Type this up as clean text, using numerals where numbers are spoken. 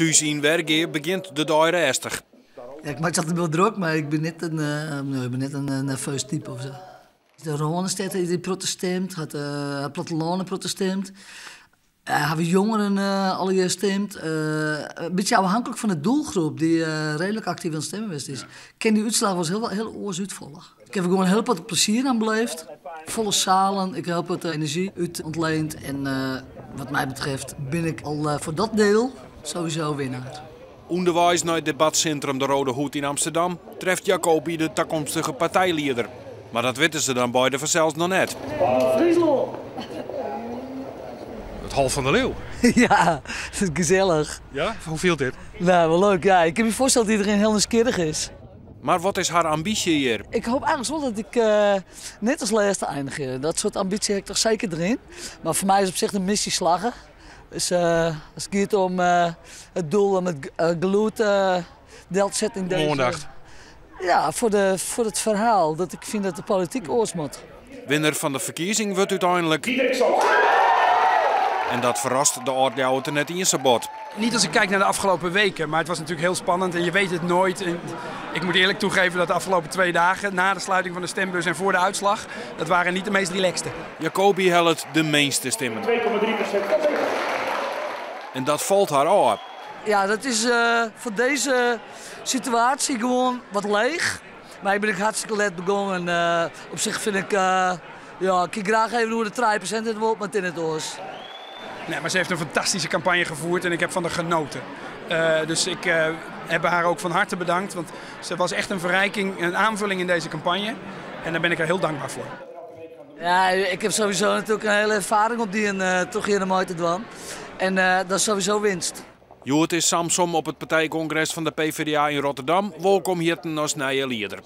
Thuis in werk begint de dag rustig. Ja, ik maak het altijd wel druk, maar ik ben net een nerveus type of zo. De Ronenstad die protesteert, het platteland protesteert. Hebben jongeren al gestemd. Een beetje afhankelijk van de doelgroep die redelijk actief aan het stemmen is. Ik ken die uitslag was heel oorzuitvallig. Ik heb er gewoon heel wat plezier aan beleefd. Volle zalen, ik heb heel wat energie uit ontleend. En wat mij betreft ben ik al voor dat deel sowieso winnaar. Onderwijs naar het debatcentrum De Rode Hoed in Amsterdam treft Jacobi de toekomstige partijleider. Maar dat weten ze dan beide vanzelfs nog net. Friesland! Het Hal van de Leeuw. Ja, dat is gezellig. Ja? Hoe viel dit? Nou, wel leuk. Ja. Ik heb me voorstellen dat iedereen heel nieuwsgierig is. Maar wat is haar ambitie hier? Ik hoop eigenlijk wel dat ik net als laatste eindig. Dat soort ambitie heb ik toch zeker erin. Maar voor mij is op zich de missie slagen. Dus als het gaat om het doel om het geluid deel te zetten in deze... Maandag. Ja, voor het verhaal dat ik vind dat de politiek oors moet. Winnaar van de verkiezing wordt uiteindelijk... En dat verrast de oud-Ljouwerter net in zijn bot. Niet als ik kijk naar de afgelopen weken, maar het was natuurlijk heel spannend en je weet het nooit. En ik moet eerlijk toegeven dat de afgelopen 2 dagen, na de sluiting van de stembus en voor de uitslag, dat waren niet de meest relaxte. Jacobi helpt de meeste stemmen. 2,3%. En dat valt haar op. Ja, dat is voor deze situatie gewoon wat leeg. Maar ik ben hartstikke let begonnen. Op zich vind ik, ik graag even hoe de 3% het wordt met in het oors. Nee, maar ze heeft een fantastische campagne gevoerd en ik heb van haar genoten. Dus ik heb haar ook van harte bedankt, want ze was echt een verrijking, een aanvulling in deze campagne. En daar ben ik haar heel dankbaar voor. Ja, ik heb sowieso natuurlijk een hele ervaring op die en toch hier naar mooi te doen. En dat is sowieso winst. Joert is Samsom op het partijcongres van de PvdA in Rotterdam. Welkom hier als nieuwe leider.